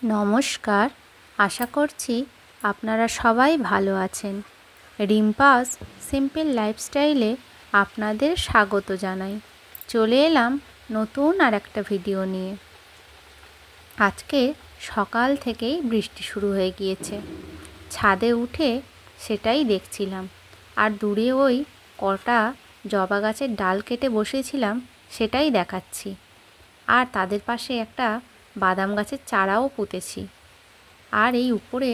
নমস্কার, আশা করছি আপনারা সবাই ভালো আছেন। রিম্পাস সিম্পল লাইফস্টাইলে আপনাদের স্বাগত জানাই। চলে এলাম নতুন আর একটা ভিডিও নিয়ে। আজকে সকাল থেকেই বৃষ্টি শুরু হয়ে গিয়েছে। ছাদে উঠে সেটাই দেখছিলাম, আর দূরে ওই কটা জবা গাছের ডাল কেটে বসেছিলাম সেটাই দেখাচ্ছি। আর তাদের পাশে একটা বাদাম গাছের চারাও পুঁতেছি। আর এই উপরে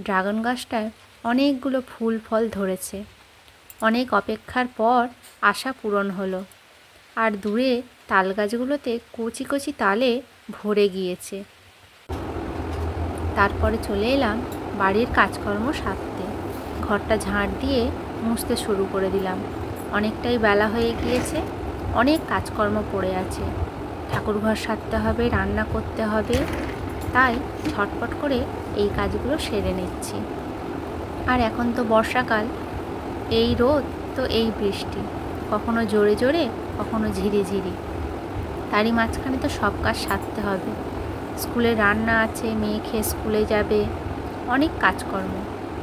ড্রাগন গাছটায় অনেকগুলো ফুল ফল ধরেছে। অনেক অপেক্ষার পর আশা পূরণ হলো। আর দূরে তাল গাছগুলোতে কচি কচি তালে ভরে গিয়েছে। তারপরে চলে এলাম বাড়ির কাজকর্ম সারতে। ঘরটা ঝাঁট দিয়ে মুছতে শুরু করে দিলাম। অনেকটাই বেলা হয়ে গিয়েছে, অনেক কাজকর্ম পড়ে আছে। ঠাকুরঘর সারতে হবে, রান্না করতে হবে, তাই ঝটপট করে এই কাজগুলো সেরে নিচ্ছি। আর এখন তো বর্ষাকাল, এই রোদ তো এই বৃষ্টি, কখনো জোরে জোরে কখনো ঝিরিঝিরি। তারই মাঝখানে তো সব কাজ সারতে হবে। স্কুলে রান্না আছে, মেয়ে খেয়ে স্কুলে যাবে, অনেক কাজকর্ম।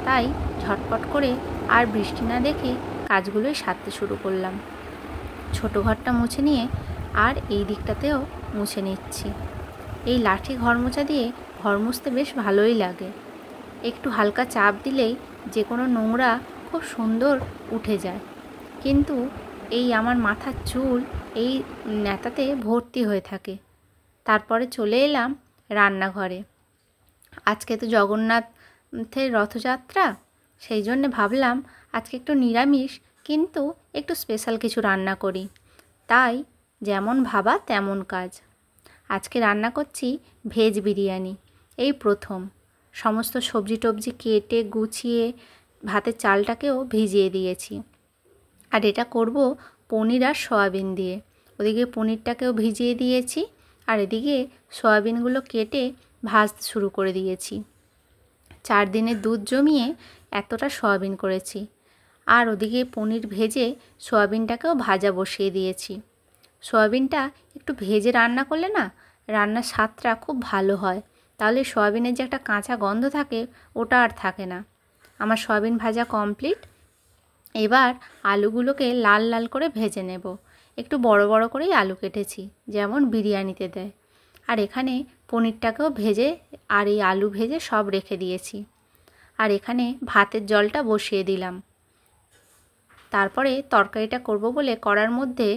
তাই ঝটপট করে আর বৃষ্টি না দেখে কাজগুলোই সারতে শুরু করলাম। ছোটো ঘরটা মুছে নিয়ে আর এই দিকটাতেও মুছে নিচ্ছি। এই লাঠি ঘর মোছা দিয়ে ঘর মুছতে বেশ ভালোই লাগে। একটু হালকা চাপ দিলেই যে কোনো নোংরা খুব সুন্দর উঠে যায়। কিন্তু এই আমার মাথার চুল এই নেতাতে ভর্তি হয়ে থাকে। তারপরে চলে এলাম রান্নাঘরে। আজকে তো জগন্নাথের রথযাত্রা, সেই জন্যে ভাবলাম আজকে একটু নিরামিষ কিন্তু একটু স্পেশাল কিছু রান্না করি। তাই যেমন ভাবা তেমন কাজ। আজকে রান্না করছি ভেজ বিরিয়ানি। এই প্রথম সমস্ত সবজি টবজি কেটে গুছিয়ে ভাতের চালটাকেও ভিজিয়ে দিয়েছি। আর এটা করব পনির আর সয়াবিন দিয়ে। ওদিকে পনিরটাকেও ভিজিয়ে দিয়েছি, আর এদিকে সয়াবিনগুলো কেটে ভাজতে শুরু করে দিয়েছি। 4 দিনের দুধ জমিয়ে এতটা সয়াবিন করেছি। আর ওদিকে পনির ভেজে সয়াবিনটাকেও ভাজা বসিয়ে দিয়েছি। সয়াবিনটা একটু ভেজে রান্না করলে না রান্নার স্বাদটা খুব ভালো হয়। তাহলে সয়াবিনের যে একটা কাঁচা গন্ধ থাকে ওটা আর থাকে না। আমার সয়াবিন ভাজা কমপ্লিট। এবার আলুগুলোকে লাল লাল করে ভেজে নেব। একটু বড় বড় করেই আলু কেটেছি, যেমন বিরিয়ানিতে দেয়। আর এখানে পনিরটাকেও ভেজে আর এই আলু ভেজে সব রেখে দিয়েছি। আর এখানে ভাতের জলটা বসিয়ে দিলাম। তারপরে তরকারিটা করব বলে কড়ার মধ্যে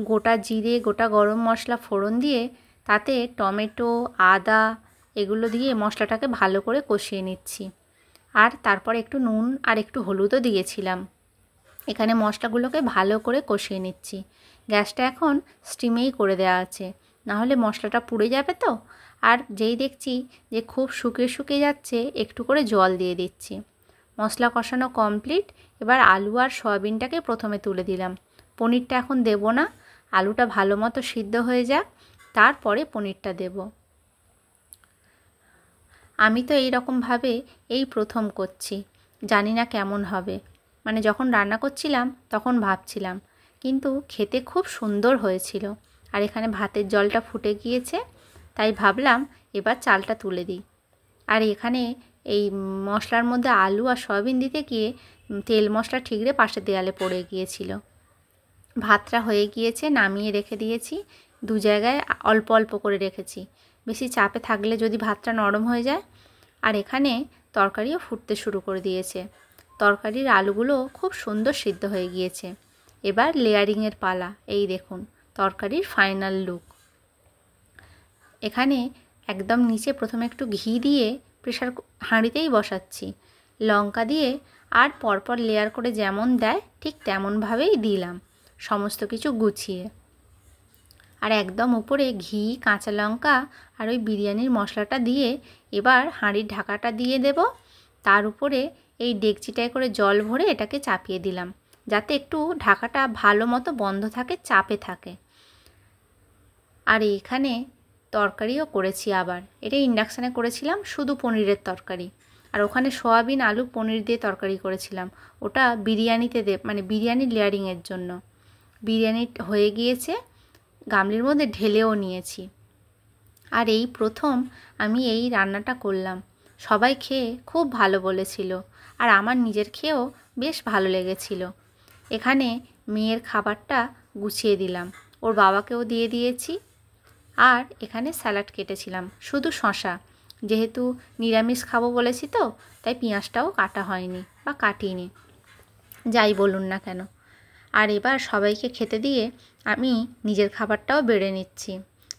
গোটা জিরে, গোটা গরম মশলা ফোড়ন দিয়ে তাতে টমেটো, আদা এগুলো দিয়ে মশলাটাকে ভালো করে কষিয়ে নিচ্ছি। আর তারপর একটু নুন আর একটু হলুদও দিয়েছিলাম। এখানে মশলাগুলোকে ভালো করে কষিয়ে নিচ্ছি। গ্যাসটা এখন স্টিমেই করে দেওয়া আছে, নাহলে মশলাটা পুড়ে যাবে তো। আর যেই দেখছি যে খুব শুকিয়ে শুকিয়ে যাচ্ছে, একটু করে জল দিয়ে দিচ্ছি। মশলা কষানো কমপ্লিট। এবার আলু আর সয়াবিনটাকে প্রথমে তুলে দিলাম। পনিরটা এখন দেব না, আলুটা ভালো মতো সিদ্ধ হয়ে যাক, তারপরে পনিরটা দেব। আমি তো এই রকমভাবে এই প্রথম করছি, জানি না কেমন হবে। মানে যখন রান্না করছিলাম তখন ভাবছিলাম, কিন্তু খেতে খুব সুন্দর হয়েছিল। আর এখানে ভাতের জলটা ফুটে গিয়েছে, তাই ভাবলাম এবার চালটা তুলে দিই। আর এখানে এই মশলার মধ্যে আলু আর সয়াবিন দিতে গিয়ে তেল মশলা ঠিকরে পাশের দেয়ালে পড়ে গিয়েছিল। ভাতটা হয়ে গিয়েছে, নামিয়ে রেখে দিয়েছি। 2 জায়গায় অল্প অল্প করে রেখেছি, বেশি চাপে থাকলে যদি ভাতটা নরম হয়ে যায়। আর এখানে তরকারিও ফুটতে শুরু করে দিয়েছে। তরকারির আলুগুলো খুব সুন্দর সিদ্ধ হয়ে গিয়েছে। এবার লেয়ারিংয়ের পালা। এই দেখুন তরকারির ফাইনাল লুক। এখানে একদম নিচে প্রথমে একটু ঘি দিয়ে প্রেশার হাঁড়িতেই বসাচ্ছি। লঙ্কা দিয়ে আর পরপর লেয়ার করে যেমন দেয় ঠিক তেমনভাবেই দিলাম, সমস্ত কিছু গুছিয়ে। আর একদম উপরে ঘি, কাঁচা লঙ্কা আর ওই বিরিয়ানির মশলাটা দিয়ে এবার হাঁড়ির ঢাকাটা দিয়ে দেব। তার উপরে এই ডেকচিটায় করে জল ভরে এটাকে চাপিয়ে দিলাম, যাতে একটু ঢাকাটা ভালো মতো বন্ধ থাকে, চাপে থাকে। আর এখানে তরকারিও করেছি আবার। এটা ইন্ডাকশানে করেছিলাম, শুধু পনিরের তরকারি। আর ওখানে সয়াবিন, আলু, পনির দিয়ে তরকারি করেছিলাম। ওটা বিরিয়ানিতে মানে বিরিয়ানির লেয়ারিংয়ের জন্য। বিরিয়ানি হয়ে গিয়েছে, গামলির মধ্যে ঢেলেও নিয়েছি। আর এই প্রথম আমি এই রান্নাটা করলাম। সবাই খেয়ে খুব ভালো বলেছিল, আর আমার নিজের খেয়েও বেশ ভালো লেগেছিল। এখানে মেয়ের খাবারটা গুছিয়ে দিলাম, ওর বাবাকেও দিয়ে দিয়েছি। আর এখানে স্যালাড কেটেছিলাম, শুধু শশা, যেহেতু নিরামিষ খাবো বলেছি তো, তাই পেঁয়াজটাও কাটা হয়নি বা কাটিনি, যাই বলুন না কেন। আর এবার সবাইকে খেতে দিয়ে আমি নিজের খাবারটাও বেড়ে নিচ্ছি,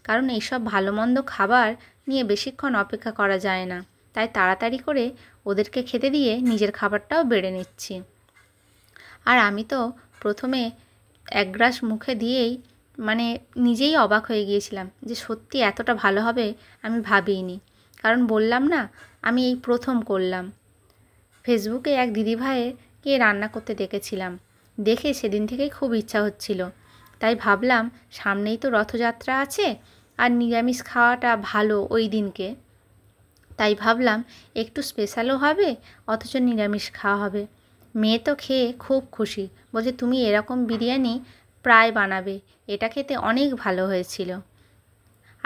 কারণ এইসব ভালো মন্দ খাবার নিয়ে বেশিক্ষণ অপেক্ষা করা যায় না, তাই তাড়াতাড়ি করে ওদেরকে খেতে দিয়ে নিজের খাবারটাও বেড়ে নিচ্ছি। আর আমি তো প্রথমে এক গ্রাস মুখে দিয়েই নিজেই অবাক হয়ে গিয়েছিলাম যে সত্যি এতটা ভালো হবে আমি ভাবিনি। কারণ বললাম না, আমি এই প্রথম করলাম। ফেসবুকে এক দিদিভাইকে রান্না করতে দেখেছিলাম, দেখে সেদিন থেকেই খুব ইচ্ছা হচ্ছিল। তাই ভাবলাম সামনেই তো রথযাত্রা আছে, আর নিরামিষ খাওয়াটা ভালো ওই দিনকে, তাই ভাবলাম একটু স্পেশালও হবে, অথচ নিরামিষ খাওয়া হবে। মেয়ে তো খেয়ে খুব খুশি, বলছে তুমি এরকম বিরিয়ানি প্রায় বানাবে, এটা খেতে অনেক ভালো হয়েছিল।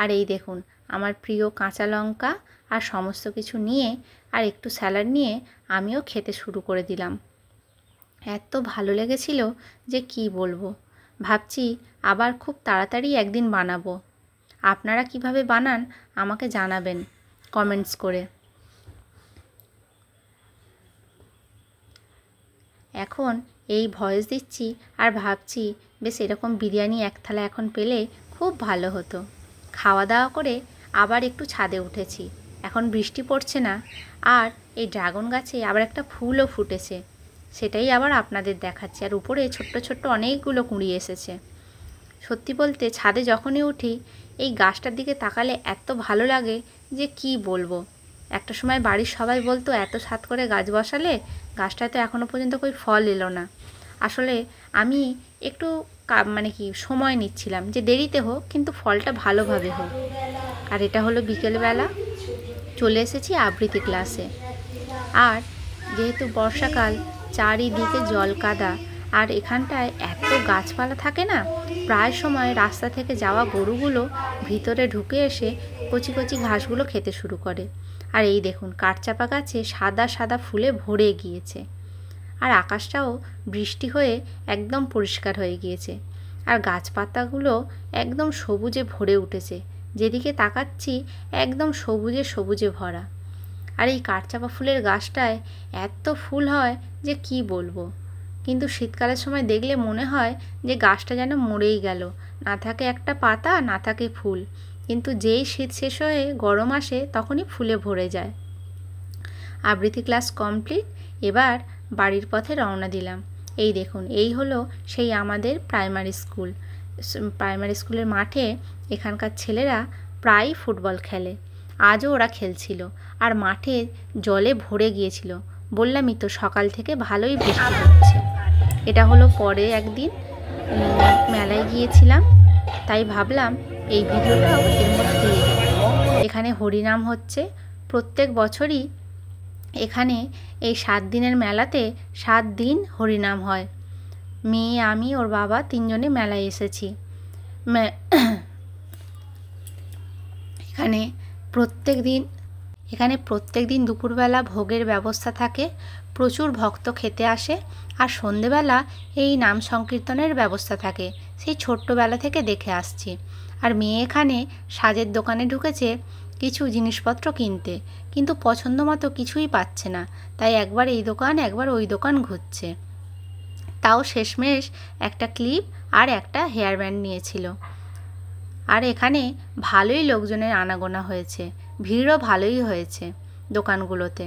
আর এই দেখুন আমার প্রিয় কাঁচা লঙ্কা আর সমস্ত কিছু নিয়ে আর একটু স্যালাড নিয়ে আমিও খেতে শুরু করে দিলাম। এত ভালো লেগেছিল যে কি বলবো। ভাবছি আবার খুব তাড়াতাড়ি একদিন বানাবো। আপনারা কিভাবে বানান আমাকে জানাবেন কমেন্টস করে। এখন এই ভয়েস দিচ্ছি আর ভাবছি বেশ এরকম বিরিয়ানি এক থালা এখন পেলে খুব ভালো হতো। খাওয়া দাওয়া করে আবার একটু ছাদে উঠেছি, এখন বৃষ্টি পড়ছে না, আর এই ড্রাগন গাছে আবার একটা ফুলও ফুটেছে, সেটাই আবার আপনাদের দেখাচ্ছি। আর উপরে ছোট্ট ছোট্ট অনেকগুলো কুঁড়ি এসেছে। সত্যি বলতে ছাদে যখনই উঠি এই গাছটার দিকে তাকালে এত ভালো লাগে যে কি বলবো। একটা সময় বাড়ির সবাই বলতো এত ছাদ করে গাছ বসালে, গাছটায় তো এখনও পর্যন্ত કોઈ ফল এলো না। আসলে আমি একটু সময় নিচ্ছিলাম যে দেরিতে হোক কিন্তু ফলটা ভালোভাবে হোক। আর এটা হলো বিকেলবেলা, চলে এসেছি আবৃত্তি ক্লাসে। আর যেহেতু বর্ষাকাল, চারিদিকে জল কাদা, আর এখানটায় এত গাছপালা থাকে না, প্রায় সময় রাস্তা থেকে যাওয়া গরুগুলো ভিতরে ঢুকে এসে কচি কচি ঘাসগুলো খেতে শুরু করে। আর এই দেখুন কাঠচাপা গাছে সাদা সাদা ফুলে ভরে গিয়েছে, আর আকাশটাও বৃষ্টি হয়ে একদম পরিষ্কার হয়ে গিয়েছে, আর গাছপাতাগুলো একদম সবুজে ভরে উঠেছে, যেদিকে তাকাচ্ছি একদম সবুজে সবুজে ভরা। আর এই কাঠচাপা ফুলের গাছটায় এত ফুল হয় যে কি বলবো। কিন্তু শীতকালের সময় দেখলে মনে হয় যে গাছটা যেন মরেই গেল, না থাকে একটা পাতা, না থাকে ফুল। কিন্তু যেই শীত শেষ হয়ে গরম আসে তখনই ফুলে ভরে যায়। আবৃত্তি ক্লাস কমপ্লিট, এবার বাড়ির পথে রওনা দিলাম। এই দেখুন এই হলো সেই আমাদের প্রাইমারি স্কুল। প্রাইমারি স্কুলের মাঠে এখানকার ছেলেরা প্রায়ই ফুটবল খেলে, আজও ওরা খেলছিল, আর মাঠে জলে ভরে গিয়েছিল। বললামই তো সকাল থেকে ভালোই বৃষ্টি হচ্ছে। এটা হলো পরে একদিন মেলায় গিয়েছিলাম, তাই ভাবলাম এই ভিডিওটাও এর মধ্যে দিয়ে দেব। এখানে হরিনাম হচ্ছে প্রত্যেক বছরই। এখানে এই 7 দিনের মেলাতে 7 দিন হরিনাম হয়। মেয়ে, আমি, ওর বাবা 3 জনে মেলায় এসেছি। এখানে প্রত্যেক দিন দুপুরবেলা ভোগের ব্যবস্থা থাকে, প্রচুর ভক্ত খেতে আসে, আর সন্ধেবেলা এই নাম সংকীর্তনের ব্যবস্থা থাকে। সেই ছোট্টবেলা থেকে দেখে আসছি। আর মেয়ে এখানে সাজের দোকানে ঢুকেছে কিছু জিনিসপত্র কিনতে, কিন্তু পছন্দ মতো কিছুই পাচ্ছে না, তাই একবার এই দোকান একবার ওই দোকান ঘুরছে। তাও শেষমেশ একটা ক্লিপ আর একটা হেয়ার ব্যান্ড নিয়েছিল। আর এখানে ভালোই লোকজনের আনাগোনা হয়েছে, ভিড়ও ভালোই হয়েছে দোকানগুলোতে।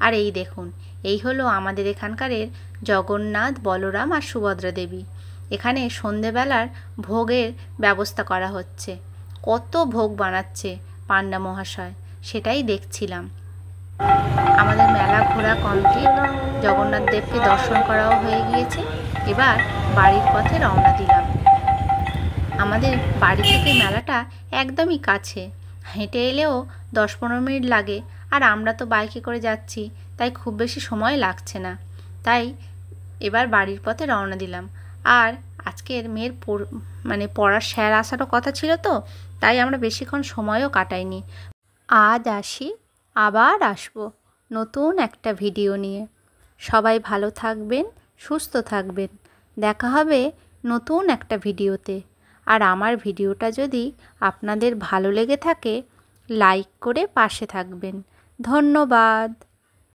আর এই দেখুন এই হলো আমাদের এখানকারের জগন্নাথ, বলরাম আর সুভদ্রা দেবী। এখানে সন্ধেবেলার ভোগের ব্যবস্থা করা হচ্ছে, কত ভোগ বানাচ্ছে পান্ডা মহাশয়, সেটাই দেখছিলাম। আমাদের মেলা ঘোরা কমপ্লিট, জগন্নাথ দেবকে দর্শন করাও হয়ে গিয়েছে। এবার বাড়ির পথে রওনা দিলাম। আমাদের বাড়ি থেকে মেলাটা একদমই কাছে, হেঁটে এলেও 10-15 মিনিট লাগে, আর আমরা তো বাইকে করে যাচ্ছি, তাই খুব বেশি সময় লাগছে না। তাই এবার বাড়ির পথে রওনা দিলাম। আর আজকের মেয়ের পড়ার স্যার আসারও কথা ছিল, তো তাই আমরা বেশিক্ষণ সময়ও কাটাইনি। আজ আসি, আবার আসবো নতুন একটা ভিডিও নিয়ে। সবাই ভালো থাকবেন, সুস্থ থাকবেন। দেখা হবে নতুন একটা ভিডিওতে। আর আমার ভিডিওটা যদি আপনাদের ভালো লেগে থাকে, লাইক করে পাশে থাকবেন। ধন্যবাদ।